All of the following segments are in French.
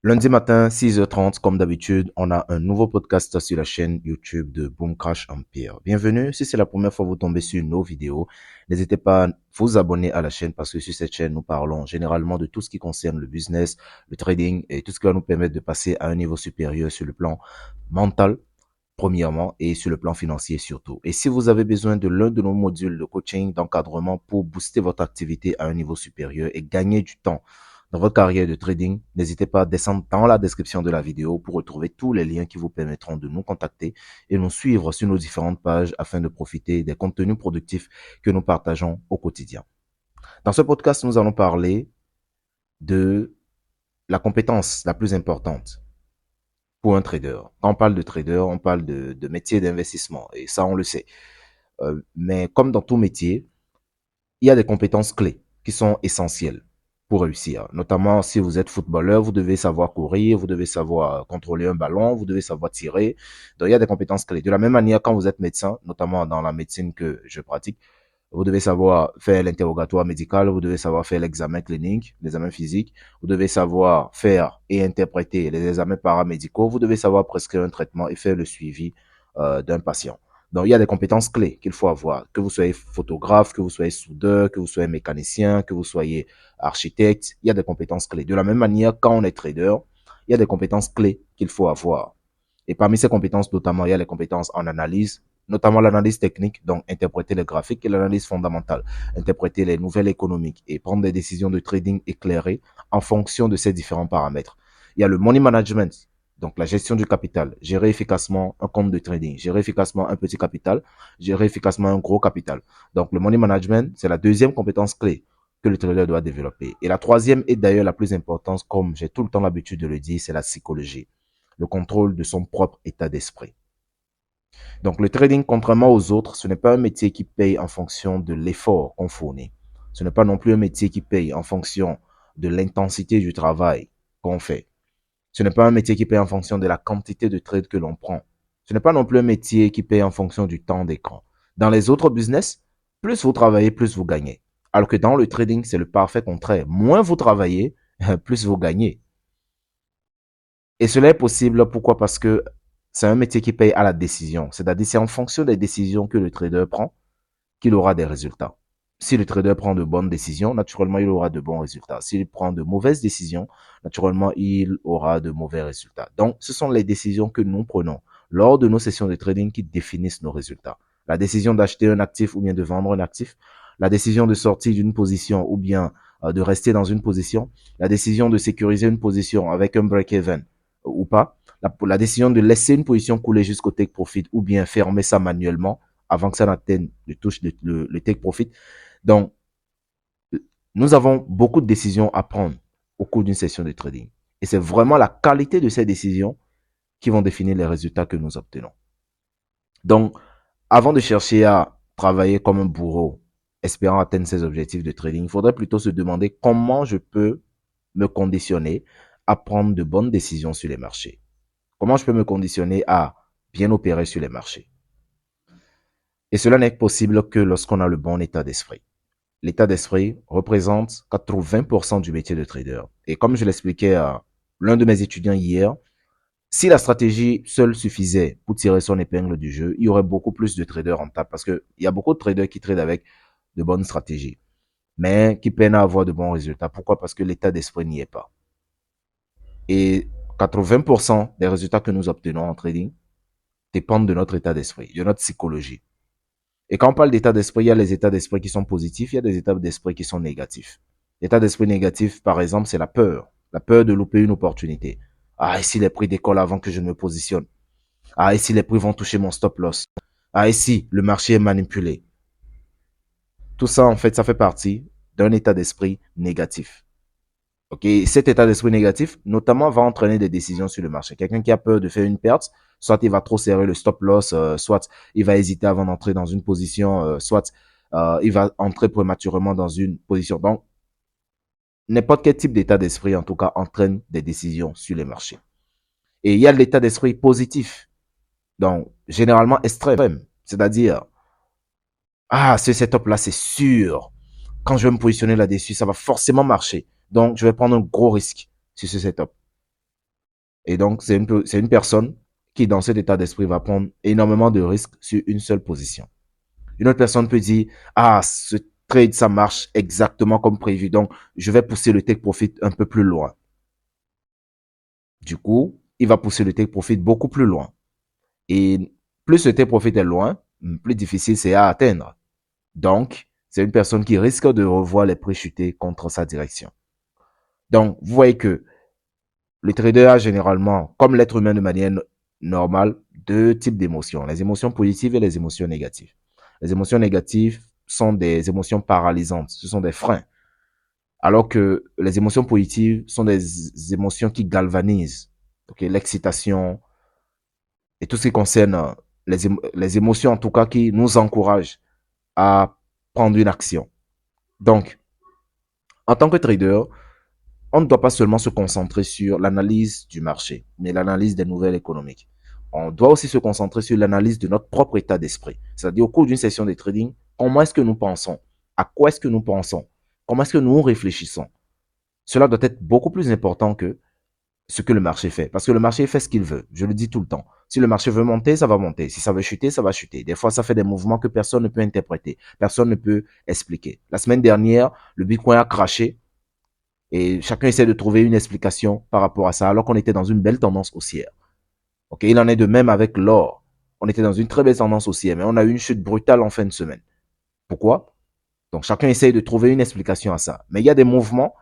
Lundi matin, 6h30, comme d'habitude, on a un nouveau podcast sur la chaîne YouTube de Boom Crash Empire. Bienvenue. Si c'est la première fois que vous tombez sur nos vidéos, n'hésitez pas à vous abonner à la chaîne parce que sur cette chaîne, nous parlons généralement de tout ce qui concerne le business, le trading et tout ce qui va nous permettre de passer à un niveau supérieur sur le plan mental, premièrement, et sur le plan financier surtout. Et si vous avez besoin de l'un de nos modules de coaching, d'encadrement pour booster votre activité à un niveau supérieur et gagner du temps dans votre carrière de trading, n'hésitez pas à descendre dans la description de la vidéo pour retrouver tous les liens qui vous permettront de nous contacter et nous suivre sur nos différentes pages afin de profiter des contenus productifs que nous partageons au quotidien. Dans ce podcast, nous allons parler de la compétence la plus importante pour un trader. Quand on parle de trader, on parle de métier d'investissement et ça, on le sait. Mais comme dans tout métier, il y a des compétences clés qui sont essentielles pour réussir. Notamment, si vous êtes footballeur, vous devez savoir courir, vous devez savoir contrôler un ballon, vous devez savoir tirer. Donc, il y a des compétences clés. De la même manière, quand vous êtes médecin, notamment dans la médecine que je pratique, vous devez savoir faire l'interrogatoire médical, vous devez savoir faire l'examen clinique, l'examen physique, vous devez savoir faire et interpréter les examens paramédicaux, vous devez savoir prescrire un traitement et faire le suivi d'un patient. Donc, il y a des compétences clés qu'il faut avoir. Que vous soyez photographe, que vous soyez soudeur, que vous soyez mécanicien, que vous soyez architecte, il y a des compétences clés. De la même manière, quand on est trader, il y a des compétences clés qu'il faut avoir. Et parmi ces compétences, notamment, il y a les compétences en analyse, notamment l'analyse technique, donc interpréter les graphiques et l'analyse fondamentale, interpréter les nouvelles économiques et prendre des décisions de trading éclairées en fonction de ces différents paramètres. Il y a le money management, donc la gestion du capital, gérer efficacement un compte de trading, gérer efficacement un petit capital, gérer efficacement un gros capital. Donc le money management, c'est la deuxième compétence clé que le trader doit développer. Et la troisième est d'ailleurs la plus importante, comme j'ai tout le temps l'habitude de le dire, c'est la psychologie, le contrôle de son propre état d'esprit. Donc le trading, contrairement aux autres, ce n'est pas un métier qui paye en fonction de l'effort qu'on fournit. Ce n'est pas non plus un métier qui paye en fonction de l'intensité du travail qu'on fait. Ce n'est pas un métier qui paye en fonction de la quantité de trades que l'on prend. Ce n'est pas non plus un métier qui paye en fonction du temps d'écran. Dans les autres business, plus vous travaillez, plus vous gagnez. Alors que dans le trading, c'est le parfait contraire. Moins vous travaillez, plus vous gagnez. Et cela est possible, pourquoi? Parce que c'est un métier qui paye à la décision. C'est-à-dire, c'est en fonction des décisions que le trader prend qu'il aura des résultats. Si le trader prend de bonnes décisions, naturellement, il aura de bons résultats. S'il prend de mauvaises décisions, naturellement, il aura de mauvais résultats. Donc, ce sont les décisions que nous prenons lors de nos sessions de trading qui définissent nos résultats. La décision d'acheter un actif ou bien de vendre un actif, la décision de sortir d'une position ou bien de rester dans une position, la décision de sécuriser une position avec un break-even ou pas, la décision de laisser une position couler jusqu'au take profit ou bien fermer ça manuellement avant que ça n'atteigne le take profit. Donc, nous avons beaucoup de décisions à prendre au cours d'une session de trading. Et c'est vraiment la qualité de ces décisions qui vont définir les résultats que nous obtenons. Donc, avant de chercher à travailler comme un bourreau, espérant atteindre ses objectifs de trading, il faudrait plutôt se demander comment je peux me conditionner à prendre de bonnes décisions sur les marchés. Comment je peux me conditionner à bien opérer sur les marchés. Et cela n'est possible que lorsqu'on a le bon état d'esprit. L'état d'esprit représente 80% du métier de trader. Et comme je l'expliquais à l'un de mes étudiants hier, si la stratégie seule suffisait pour tirer son épingle du jeu, il y aurait beaucoup plus de traders rentables parce qu'il y a beaucoup de traders qui tradent avec de bonnes stratégies, mais qui peinent à avoir de bons résultats. Pourquoi? Parce que l'état d'esprit n'y est pas. Et 80% des résultats que nous obtenons en trading dépendent de notre état d'esprit, de notre psychologie. Et quand on parle d'état d'esprit, il y a les états d'esprit qui sont positifs, il y a des états d'esprit qui sont négatifs. L'état d'esprit négatif, par exemple, c'est la peur de louper une opportunité. Ah, et si les prix décollent avant que je ne me positionne? Ah, et si les prix vont toucher mon stop loss? Ah, et si le marché est manipulé? Tout ça, en fait, ça fait partie d'un état d'esprit négatif. Ok, cet état d'esprit négatif, notamment, va entraîner des décisions sur le marché. Quelqu'un qui a peur de faire une perte, soit il va trop serrer le stop loss, soit il va hésiter avant d'entrer dans une position, soit il va entrer prématurément dans une position. Donc, n'importe quel type d'état d'esprit, en tout cas, entraîne des décisions sur les marchés. Et il y a l'état d'esprit positif, donc généralement extrême, c'est-à-dire, ah, ce setup-là, c'est sûr. Quand je vais me positionner là-dessus, ça va forcément marcher. Donc, je vais prendre un gros risque sur ce setup. Et donc, c'est une personne qui, dans cet état d'esprit, va prendre énormément de risques sur une seule position. Une autre personne peut dire, ah, ce trade, ça marche exactement comme prévu. Donc, je vais pousser le take profit un peu plus loin. Du coup, il va pousser le take profit beaucoup plus loin. Et plus ce take profit est loin, plus difficile c'est à atteindre. Donc, c'est une personne qui risque de revoir les prix chuter contre sa direction. Donc, vous voyez que le trader a généralement, comme l'être humain de manière normale, deux types d'émotions, les émotions positives et les émotions négatives. Les émotions négatives sont des émotions paralysantes, ce sont des freins. Alors que les émotions positives sont des émotions qui galvanisent. Okay, l'excitation et tout ce qui concerne les émotions, en tout cas, qui nous encouragent à prendre une action. Donc, en tant que trader, on ne doit pas seulement se concentrer sur l'analyse du marché, mais l'analyse des nouvelles économiques. On doit aussi se concentrer sur l'analyse de notre propre état d'esprit. C'est-à-dire au cours d'une session de trading, comment est-ce que nous pensons? À quoi est-ce que nous pensons? Comment est-ce que nous réfléchissons? Cela doit être beaucoup plus important que ce que le marché fait. Parce que le marché fait ce qu'il veut. Je le dis tout le temps. Si le marché veut monter, ça va monter. Si ça veut chuter, ça va chuter. Des fois, ça fait des mouvements que personne ne peut interpréter. Personne ne peut expliquer. La semaine dernière, le Bitcoin a craché. Et chacun essaie de trouver une explication par rapport à ça, alors qu'on était dans une belle tendance haussière. Ok, il en est de même avec l'or. On était dans une très belle tendance haussière, mais on a eu une chute brutale en fin de semaine. Pourquoi? Donc chacun essaie de trouver une explication à ça. Mais il y a des mouvements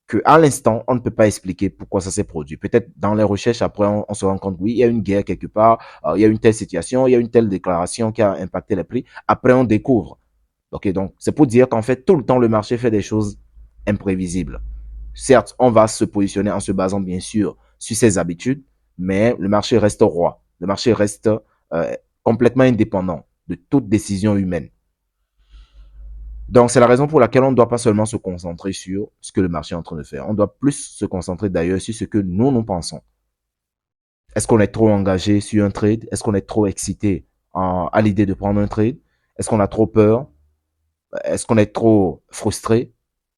que à l'instant, on ne peut pas expliquer pourquoi ça s'est produit. Peut-être dans les recherches, après, on se rend compte, oui, il y a une guerre quelque part, il y a une telle situation, il y a une telle déclaration qui a impacté les prix. Après, on découvre. Ok, donc c'est pour dire qu'en fait, tout le temps, le marché fait des choses imprévisibles. Certes, on va se positionner en se basant bien sûr sur ses habitudes, mais le marché reste roi. Le marché reste complètement indépendant de toute décision humaine. Donc, c'est la raison pour laquelle on ne doit pas seulement se concentrer sur ce que le marché est en train de faire. On doit plus se concentrer d'ailleurs sur ce que nous pensons. Est-ce qu'on est trop engagé sur un trade? Est-ce qu'on est trop excité à l'idée de prendre un trade? Est-ce qu'on a trop peur? Est-ce qu'on est trop frustré?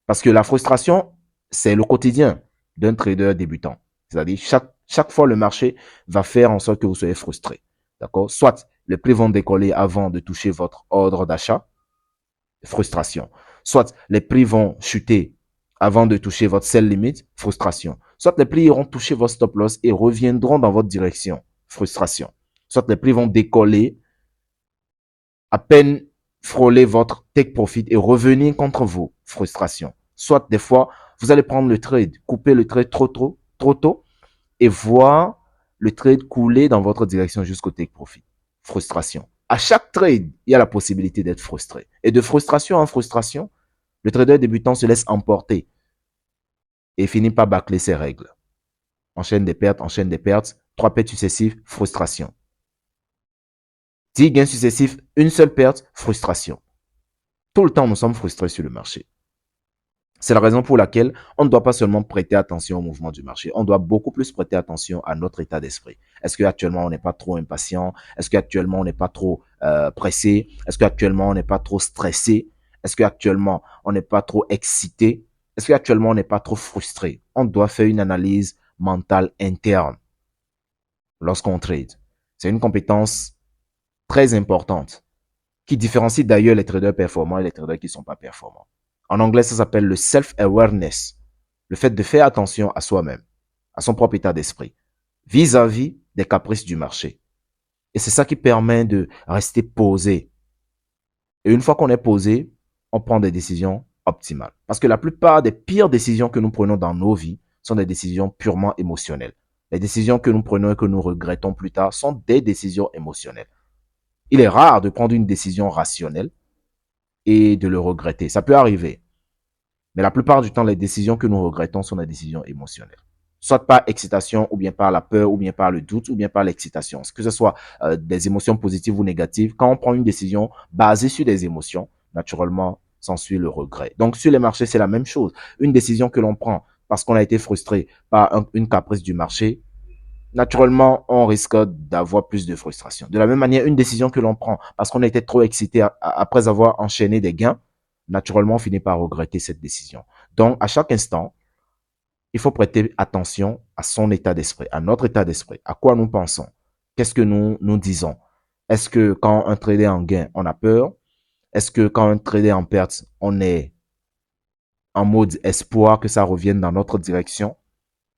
Parce que la frustration, c'est le quotidien d'un trader débutant. C'est-à-dire, chaque fois, le marché va faire en sorte que vous soyez frustré. D'accord? Soit les prix vont décoller avant de toucher votre ordre d'achat, frustration. Soit les prix vont chuter avant de toucher votre sell limit, frustration. Soit les prix iront toucher votre stop loss et reviendront dans votre direction, frustration. Soit les prix vont décoller, à peine frôler votre take profit et revenir contre vous, frustration. Soit des fois, vous allez prendre le trade, couper le trade trop tôt et voir le trade couler dans votre direction jusqu'au take profit, frustration. À chaque trade, il y a la possibilité d'être frustré. Et de frustration en frustration, le trader débutant se laisse emporter et finit par bâcler ses règles. Enchaîne des pertes, 3 pertes successives, frustration. 10 gains successifs, une seule perte, frustration. Tout le temps, nous sommes frustrés sur le marché. C'est la raison pour laquelle on ne doit pas seulement prêter attention au mouvement du marché, on doit beaucoup plus prêter attention à notre état d'esprit. Est-ce qu'actuellement on n'est pas trop impatient? Est-ce qu'actuellement on n'est pas trop pressé? Est-ce qu'actuellement on n'est pas trop stressé? Est-ce qu'actuellement on n'est pas trop excité? Est-ce qu'actuellement on n'est pas trop frustré? On doit faire une analyse mentale interne lorsqu'on trade. C'est une compétence très importante qui différencie d'ailleurs les traders performants et les traders qui ne sont pas performants. En anglais, ça s'appelle le self-awareness, le fait de faire attention à soi-même, à son propre état d'esprit, vis-à-vis des caprices du marché. Et c'est ça qui permet de rester posé. Et une fois qu'on est posé, on prend des décisions optimales. Parce que la plupart des pires décisions que nous prenons dans nos vies sont des décisions purement émotionnelles. Les décisions que nous prenons et que nous regrettons plus tard sont des décisions émotionnelles. Il est rare de prendre une décision rationnelle et de le regretter. Ça peut arriver. Mais la plupart du temps, les décisions que nous regrettons sont des décisions émotionnelles. Soit par excitation, ou bien par la peur, ou bien par le doute, ou bien par l'excitation. Que ce soit des émotions positives ou négatives, quand on prend une décision basée sur des émotions, naturellement, s'ensuit le regret. Donc, sur les marchés, c'est la même chose. Une décision que l'on prend parce qu'on a été frustré par une caprice du marché, naturellement, on risque d'avoir plus de frustration. De la même manière, une décision que l'on prend parce qu'on a été trop excité après avoir enchaîné des gains, naturellement, on finit par regretter cette décision. Donc, à chaque instant, il faut prêter attention à son état d'esprit, à notre état d'esprit, à quoi nous pensons, qu'est-ce que nous disons. Est-ce que quand un trader en gain, on a peur? Est-ce que quand un trader est en perte, on est en mode espoir que ça revienne dans notre direction?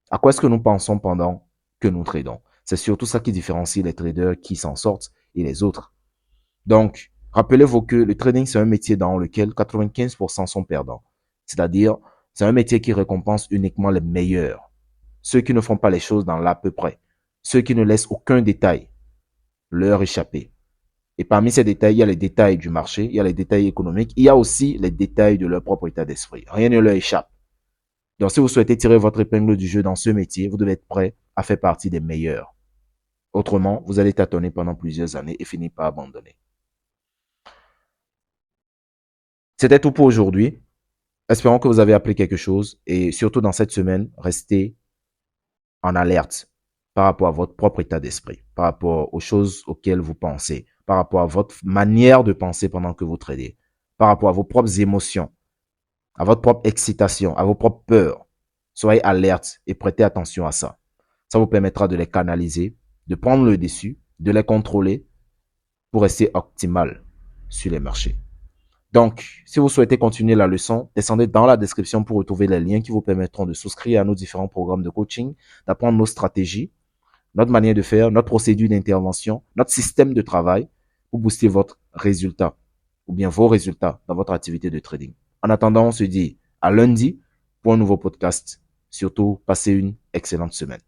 À quoi est-ce que nous pensons pendant que nous tradons? C'est surtout ça qui différencie les traders qui s'en sortent et les autres. Donc, rappelez-vous que le trading, c'est un métier dans lequel 95% sont perdants. C'est-à-dire, c'est un métier qui récompense uniquement les meilleurs. Ceux qui ne font pas les choses dans l'à peu près. Ceux qui ne laissent aucun détail leur échapper. Et parmi ces détails, il y a les détails du marché, il y a les détails économiques, il y a aussi les détails de leur propre état d'esprit. Rien ne leur échappe. Donc, si vous souhaitez tirer votre épingle du jeu dans ce métier, vous devez être prêt à faire partie des meilleurs. Autrement, vous allez tâtonner pendant plusieurs années et finir par abandonner. C'était tout pour aujourd'hui. Espérons que vous avez appris quelque chose et surtout dans cette semaine, restez en alerte par rapport à votre propre état d'esprit, par rapport aux choses auxquelles vous pensez, par rapport à votre manière de penser pendant que vous tradez, par rapport à vos propres émotions, à votre propre excitation, à vos propres peurs. Soyez alerte et prêtez attention à ça. Ça vous permettra de les canaliser, de prendre le dessus, de les contrôler pour rester optimal sur les marchés. Donc, si vous souhaitez continuer la leçon, descendez dans la description pour retrouver les liens qui vous permettront de souscrire à nos différents programmes de coaching, d'apprendre nos stratégies, notre manière de faire, notre procédure d'intervention, notre système de travail pour booster votre résultat ou bien vos résultats dans votre activité de trading. En attendant, on se dit à lundi pour un nouveau podcast. Surtout, passez une excellente semaine.